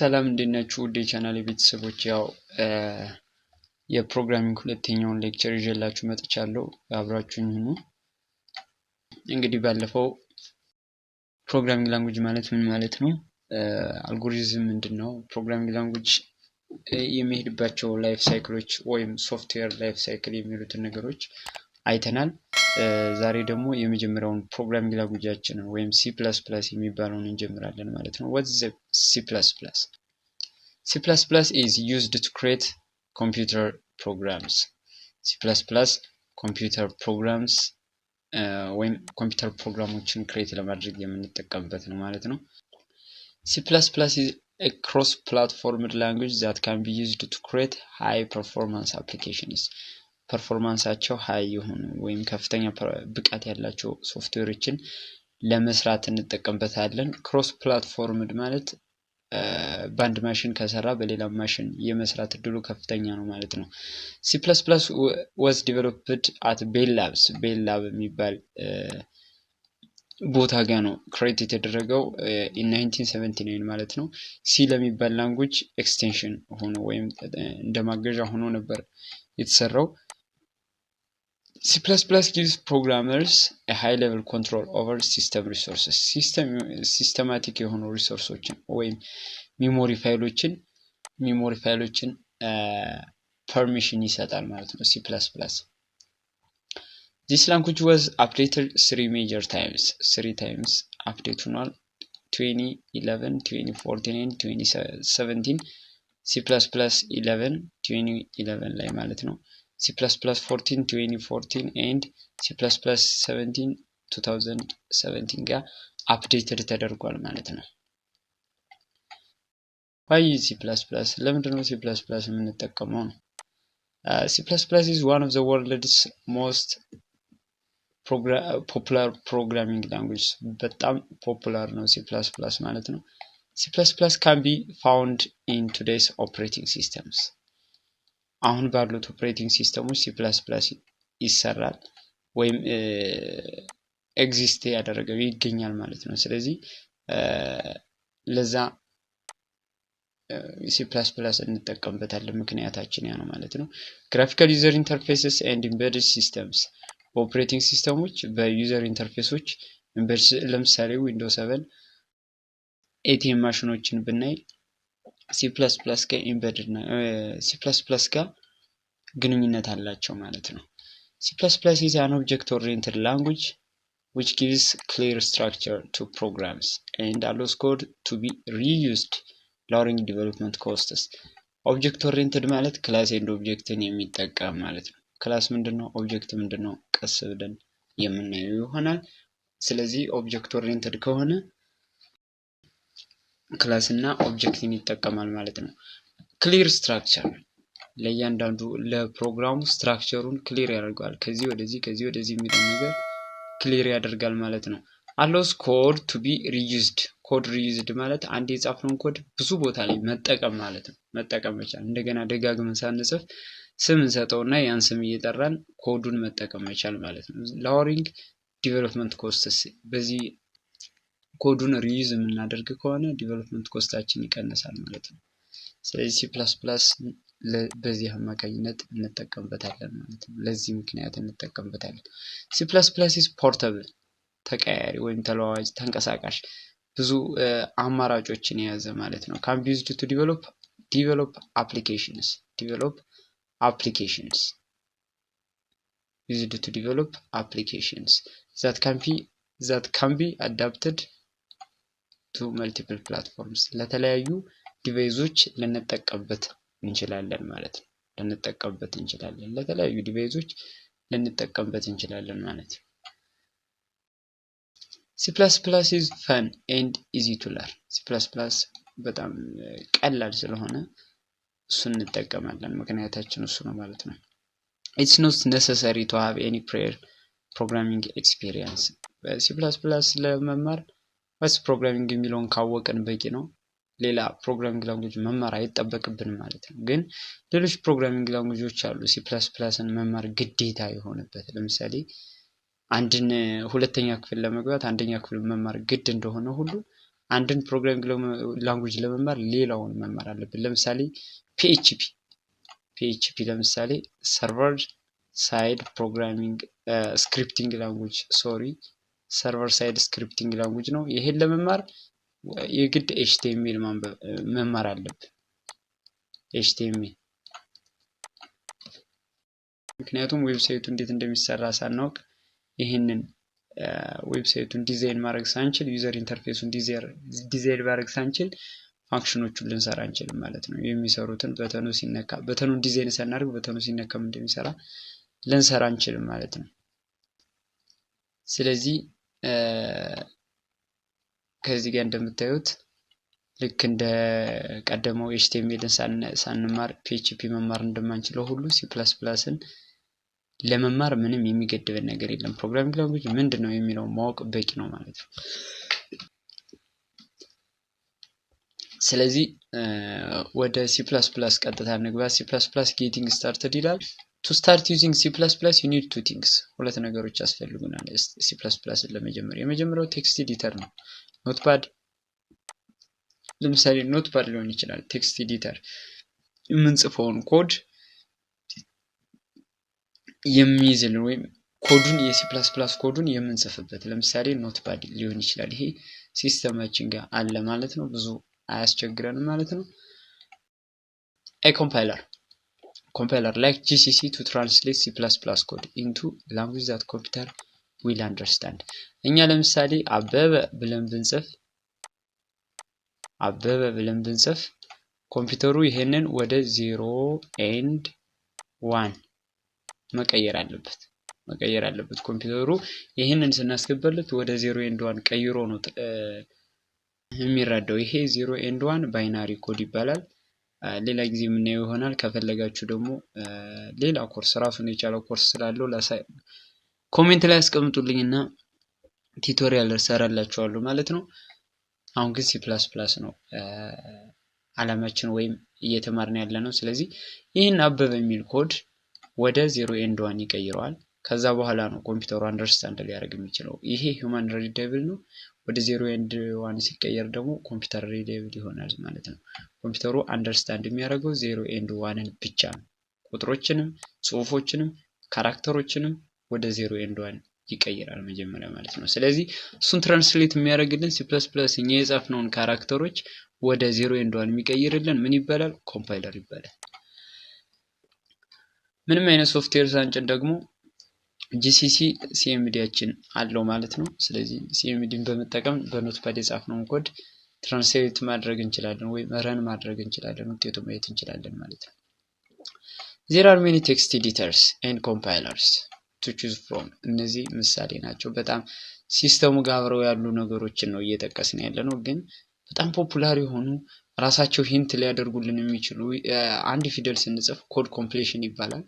ሰላም እንደናችሁ ወደ ቻናሌ ቤተሰቦች ያው የፕሮግራሚንግ ሁለተኛውን ሌክቸር ይዤላችሁ መጥቻለሁ አብራችሁኝ ሁኑ። እንግዲህ ባለፈው ፕሮግራሚንግ ላንጉዌጅ ማለት ምን ማለት ነው፣ አልጎሪዝም ምንድነው፣ ፕሮግራሚንግ ላንጉዌጅ የሚሄድባቸው ላይፍ ሳይክሎች ወይም ሶፍትዌር ላይፍ ሳይክል የሚሉትን ነገሮች አይተናል። ዛሬ ደግሞ የመጀመሪያውን ፕሮግራሚንግ ላንጉዌጃችንን ወይም C++ የሚባለውን እንጀምራለን ማለት ነው። What's the C++? C++ is used to create computer programs. C++ computer programs ወይም ኮምፒውተር ፕሮግራሞችን ክሬት ለማድረግ የምንጠቀምበት ነው ማለት ነው። C++ is a cross-platform language that can be used to create high-performance applications. ፐርፎርማንሳቸው ሃይ የሆኑ ወይም ከፍተኛ ብቃት ያላቸው ሶፍትዌሮችን ለመስራት እንጠቀምበታለን። ክሮስ ፕላትፎርም ማለት በአንድ ማሽን ከሰራ በሌላ ማሽን የመስራት እድሉ ከፍተኛ ነው ማለት ነው። C++ was developed at Bell Labs የሚባል ቦታ ጋር ነው ክሬት የተደረገው in 1979 ማለት ነው። ሲ ለሚባል ላንጉዌጅ ኤክስቴንሽን ሆኖ ወይም እንደማገዣ ሆኖ ነበር የተሰራው። C++ gives programmers a high-level control over system resources. ሲስተማቲክ የሆኑ ሪሶርሶችን ወይም ሚሞሪ ፋይሎችን ፐርሚሽን ይሰጣል ማለት ነው C++. This language was updated three times update ሆኗል 2011, 2014 and 2017 C++ 11 2011 ላይ ማለት ነው። C++ 14 2014 and C++ 17 2017 ጋር አፕዴትድ ተደርጓል ማለት ነው። Why C++? ለምንድነው C++ የምንጠቀመው ነው? C++ is one of the world's most popular programming languages. በጣም ፖፑላር ነው C++ ማለት ነው። C++ can be found in today's operating systems. አሁን ባሉት ኦፕሬቲንግ ሲስተሞች C++ ይሰራል ወይም ኤግዚስት ያደረገው ይገኛል ማለት ነው። ስለዚህ ለዛ C++ እንጠቀምበታለን ምክንያታችን ያ ነው ማለት ነው። graphical user interfaces and embedded systems ኦፕሬቲንግ ሲስተሞች በዩዘር ኢንተርፌሶች ለምሳሌ ዊንዶውስ 7 ATM ማሽኖችን ብናይ C++ ጋር ኢምቤድድ ነው C++ ጋር ግንኙነት አላቸው ማለት ነው። C++ is an object-oriented language which gives clear structure to programs and allows code to be reused, lowering development costs. Object-oriented ማለት ክላስ ኤንድ ኦብጀክትን የሚጠቀም ማለት ነው። ክላስ ምንድነው? ኦብጀክት ምንድነው? ቀስ ብለን የምናየው ይሆናል። ስለዚህ ኦብጀክት-ኦሪየንትድ ከሆነ ክላስ እና ኦብጀክትን ይጠቀማል ማለት ነው። ክሊር ስትራክቸር ለእያንዳንዱ ለፕሮግራሙ ስትራክቸሩን ክሊር ያደርጋል። ከዚህ ወደዚህ የሚለው ነገር ክሊር ያደርጋል ማለት ነው። allows code to be reused. ኮድ reused ማለት አንድ የጻፍነውን ኮድ ብዙ ቦታ ላይ መጠቀም ማለት ነው። መጠቀም መቻል እንደገና ደጋግመን ሳንጽፍ ስም እንሰጠውና ያን ስም እየጠራን ኮዱን መጠቀም መቻል ማለት ነው። lowering development costs በዚህ ኮዱን ሪዩዝ የምናደርግ ከሆነ ዲቨሎፕመንት ኮስታችን ይቀንሳል ማለት ነው። ስለዚህ C++ በዚህ አማካኝነት እንጠቀምበታለን ማለት ነው። ለዚህ ምክንያት እንጠቀምበታለን። C++ is portable ተቀያያሪ ወይም ተለዋዋጭ ተንቀሳቃሽ ብዙ አማራጮችን የያዘ ማለት ነው። can be used to develop applications used to develop applications that can be adapted to multiple platforms. ለተለያዩ ዲቫይሶች ልንጠቀምበት እንችላለን ማለት ነው። ለተለያዩ ዲቫይሶች ልንጠቀምበት እንችላለን ማለት ነው። C++ is fun and easy to learn. C++ በጣም ቀላል ስለሆነ እሱን እንጠቀማለን ምክንያታችን እሱ ነው ማለት ነው። It's not necessary to have any prior programming experience. C++ ለመማር በስ ፕሮግራሚንግ የሚለውን ካወቀን በቂ ነው። ሌላ ፕሮግራሚንግ ላንጉዌጅ መማር አይጠበቅብንም ማለት ነው። ግን ሌሎች ፕሮግራሚንግ ላንጉዌጆች አሉ C++ን መማር ግዴታ የሆነበት። ለምሳሌ አንድን ሁለተኛ ክፍል ለመግባት አንደኛ ክፍል መማር ግድ እንደሆነ ሁሉ አንድን ፕሮግራሚንግ ላንጉጅ ለመማር ሌላውን መማር አለብን። ለምሳሌ ፒኤችፒ ለምሳሌ ሰርቨር ሳይድ ፕሮግራሚንግ ስክሪፕቲንግ ላንጉጅ ሰርቨር ሳይድ ስክሪፕቲንግ ላንጉጅ ነው። ይሄን ለመማር የግድ ኤችቲኤምኤል መማር አለብን። ኤችቲኤምኤል ምክንያቱም ዌብሳይቱ እንዴት እንደሚሰራ ሳናውቅ ይህንን ዌብሳይቱን ዲዛይን ማድረግ ሳንችል ዩዘር ኢንተርፌሱን ዲዛይን ማድረግ ሳንችል ፋንክሽኖቹን ልንሰራ አንችልም ማለት ነው። የሚሰሩትን በተኑ ሲነካ በተኑን ዲዛይን ሳናደርግ በተኑ ሲነካም እንደሚሰራ ልንሰራ አንችልም ማለት ነው። ስለዚህ ከዚህ ጋር እንደምታዩት ልክ እንደ ቀደመው ኤችቲኤምኤልን ሳንማር ፒኤችፒ መማር እንደማንችለው ሁሉ ሲፕላስፕላስን ለመማር ምንም የሚገድበን ነገር የለም። ፕሮግራሚንግ ላንጉጅ ምንድነው የሚለው ማወቅ በቂ ነው ማለት ነው። ስለዚህ ወደ ሲፕላስፕላስ ቀጥታ እንግባ። ሲፕላስፕላስ ጌቲንግ ስታርትድ ይላል። ቱ ስታርት ዩዚንግ ሲፕላስፕላስ ዩ ኒድ ቱ ቲንግስ፣ ሁለት ነገሮች ያስፈልጉናል ሲፕላስፕላስን ለመጀመር። የመጀመሪያው ቴክስት ኤዲተር ነው። ኖትፓድ ለምሳሌ ኖትፓድ ሊሆን ይችላል። ቴክስት ኤዲተር የምንጽፈውን ኮድ የሚይዝልን ወይም ኮዱን የሲፕላስፕላስ ኮዱን የምንጽፍበት ለምሳሌ ኖትፓድ ሊሆን ይችላል። ይሄ ሲስተማችን ጋር አለ ማለት ነው። ብዙ አያስቸግረንም ማለት ነው። ኮምፓይለር like GCC to translate C++ code into language that computer will understand። እኛ ለምሳሌ አበበ ብለን ብንጽፍ ኮምፒውተሩ ይሄንን ወደ 0 and 1 መቀየር አለበት። ኮምፒውተሩ ይሄንን ስናስገባለት ወደ 0 and 1 ቀይሮ ነው የሚረዳው። ይሄ 0 and 1 ባይናሪ ኮድ ይባላል። ሌላ ጊዜ የምናየው ይሆናል። ከፈለጋችሁ ደግሞ ሌላ ኮርስ ራሱን የቻለው ኮርስ ስላለው ኮሜንት ላይ አስቀምጡልኝና ቲዩቶሪያል እሰራላችኋለሁ ማለት ነው። አሁን ግን ሲፕላስፕላስ ነው አላማችን ወይም እየተማርን ያለ ነው። ስለዚህ ይህን አበበ የሚል ኮድ ወደ 0 and 1 ይቀይረዋል። ከዛ በኋላ ነው ኮምፒውተሩ አንደርስታንድ ሊያደርግ የሚችለው። ይሄ ሂውማን ሪደብል ነው። ወደ 0 and 1 ሲቀየር ደግሞ ኮምፒውተር ሪደብል ይሆናል ማለት ነው። ኮምፒውተሩ አንደርስታንድ የሚያደርገው 0 and 1ን ብቻ ነው። ቁጥሮችንም ጽሁፎችንም ካራክተሮችንም ወደ 0 and 1 ይቀይራል መጀመሪያ ማለት ነው። ስለዚህ እሱን ትራንስሌት የሚያደርግልን ሲፕላስፕላስ እኛ የጻፍነውን ካራክተሮች ወደ 0 and 1 የሚቀይርልን ምን ይባላል? ኮምፓይለር ይባላል። ምንም አይነት ሶፍትዌር ሳንጭን ደግሞ GCC ሲኤምዲያችን አለው ማለት ነው። ስለዚህ ሲኤምዲን በመጠቀም በኖትፓድ የጻፍነውን ኮድ ትራንስሌት ማድረግ እንችላለን ወይም ረን ማድረግ እንችላለን፣ ውጤቱን ማየት እንችላለን ማለት ነው። There are many text editors and compilers to choose from። እነዚህ ምሳሌ ናቸው። በጣም ሲስተሙ ጋር አብረው ያሉ ነገሮችን ነው እየጠቀስን ያለ ነው። ግን በጣም ፖፑላር የሆኑ ራሳቸው ሂንት ሊያደርጉልን የሚችሉ አንድ ፊደል ስንጽፍ ኮድ ኮምፕሌሽን ይባላል።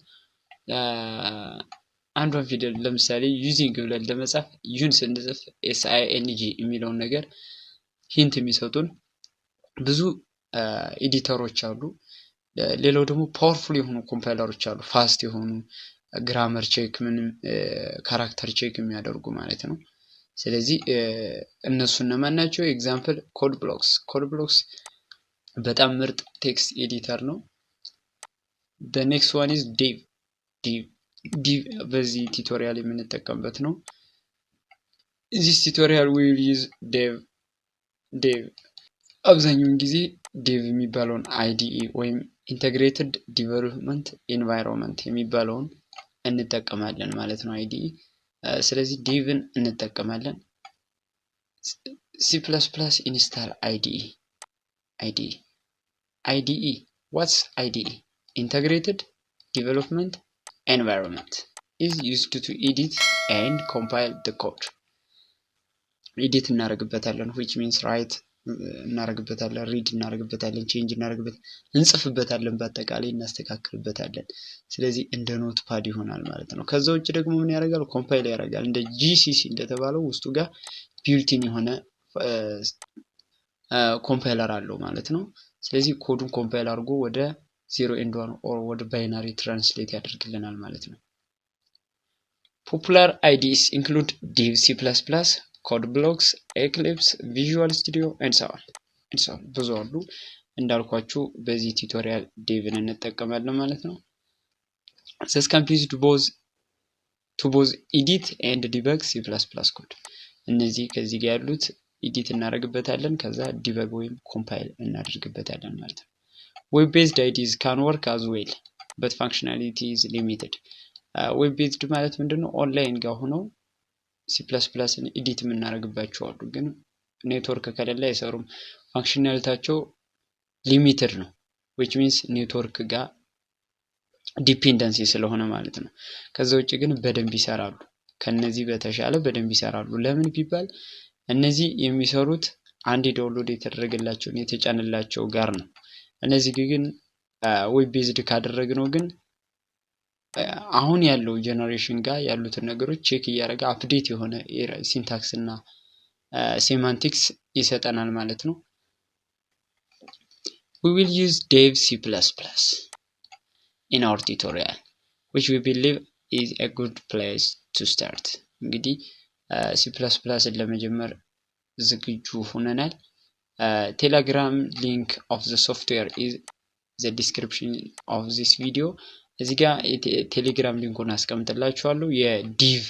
አንዷን ፊደል ለምሳሌ ዩዚንግ ብለን ለመጻፍ ዩን ስንጽፍ SING የሚለውን ነገር ሂንት የሚሰጡን ብዙ ኤዲተሮች አሉ። ሌላው ደግሞ ፓወርፉል የሆኑ ኮምፓይለሮች አሉ፣ ፋስት የሆኑ ግራመር ቼክ ምንም ካራክተር ቼክ የሚያደርጉ ማለት ነው። ስለዚህ እነሱ እነማን ናቸው? ኤግዛምፕል ኮድ ብሎክስ በጣም ምርጥ ቴክስት ኤዲተር ነው። the next one is Dev በዚህ ቱቶሪያል የምንጠቀምበት ነው። this tutorial will use Dev አብዛኛውን ጊዜ Dev የሚባለውን IDE ወይም ኢንተግሬትድ ዲቨሎፕመንት ኤንቫይሮንመንት የሚባለውን እንጠቀማለን ማለት ነው IDE። ስለዚህ Devን እንጠቀማለን። C++ install IDE what's IDE? Integrated Development Environment is used to edit and compile the code። ኤዲት እናደርግበታለን which means write እናደርግበታለን፣ ሪድ እናደርግበታለን፣ ቼንጅ እናደርግበታለን፣ እንጽፍበታለን፣ በአጠቃላይ እናስተካክልበታለን። ስለዚህ እንደ ኖትፓድ ይሆናል ማለት ነው። ከዛ ውጭ ደግሞ ምን ያደርጋል? ኮምፓይል ያደርጋል። እንደ GCC እንደተባለው ውስጡ ጋር ቢልቲን የሆነ ኮምፓይለር አለው ማለት ነው። ስለዚህ ኮዱን ኮምፓይል አድርጎ ወደ 0 and 1 or ወደ ባይናሪ ትራንስሌት ያደርግልናል ማለት ነው። ፖፑላር IDEs include Dev፣ C++፣ ኮድ ብሎክስ፣ ኤክሊፕስ፣ ቪዥዋል ስቱዲዮ ኤንሳውን ብዙ አሉ። እንዳልኳችሁ በዚህ ቱቶሪያል ዴቭን እንጠቀማለን ማለት ነው። this can be used to both edit and debug C++ ኮድ። እነዚህ ከዚህ ጋር ያሉት ኤዲት እናደርግበታለን፣ ከዛ ዲበግ ወይም ኮምፓይል እናደርግበታለን ማለት ነው። ዌብ ቤዝድ አይዲስ ካን ወርክ አዝ ዌል በት ፋንክሽናሊቲ ኢዝ ሊሚትድ። ዌብ ቤዝድ ማለት ምንድነው? ኦንላይን ጋር ሆነው C++ን ኤዲት የምናደርግባቸው አሉ፣ ግን ኔትወርክ ከሌለ አይሰሩም። ፋንክሽናሊታቸው ሊሚትድ ነው which means ኔትወርክ ጋር ዲፔንደንሲ ስለሆነ ማለት ነው። ከዛ ውጭ ግን በደንብ ይሰራሉ፣ ከነዚህ በተሻለ በደንብ ይሰራሉ። ለምን ቢባል እነዚህ የሚሰሩት አንድ ዳውንሎድ የተደረገላቸውን የተጫነላቸው ጋር ነው። እነዚህ ግን ዌብ ቤዝድ ካደረግነው ግን አሁን ያለው ጀነሬሽን ጋር ያሉትን ነገሮች ቼክ እያደረገ አፕዴት የሆነ ሲንታክስ እና ሴማንቲክስ ይሰጠናል ማለት ነው። we will use Dev-C++ in our tutorial which we believe is a good place to start። እንግዲህ C++ን ለመጀመር ዝግጁ ሆነናል። ቴሌግራም ሊንክ of the software is the description of this video። እዚህ ጋር ቴሌግራም ሊንኩን አስቀምጥላችኋለሁ። የዲቭ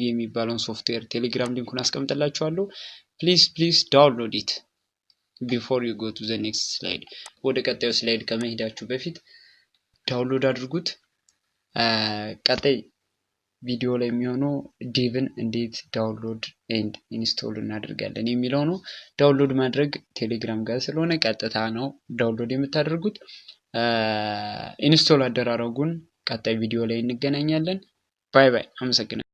የሚባለውን ሶፍትዌር ቴሌግራም ሊንኩን አስቀምጥላችኋለሁ። please download it before you go to the next slide። ወደ ቀጣዩ ስላይድ ከመሄዳችሁ በፊት ዳውንሎድ አድርጉት። ቀጣይ ቪዲዮ ላይ የሚሆነው ዴቭን እንዴት ዳውንሎድ ኤንድ ኢንስቶል እናደርጋለን የሚለው ነው። ዳውንሎድ ማድረግ ቴሌግራም ጋር ስለሆነ ቀጥታ ነው ዳውንሎድ የምታደርጉት። ኢንስቶል አደራረጉን ቀጣይ ቪዲዮ ላይ እንገናኛለን። ባይ ባይ። አመሰግናለሁ።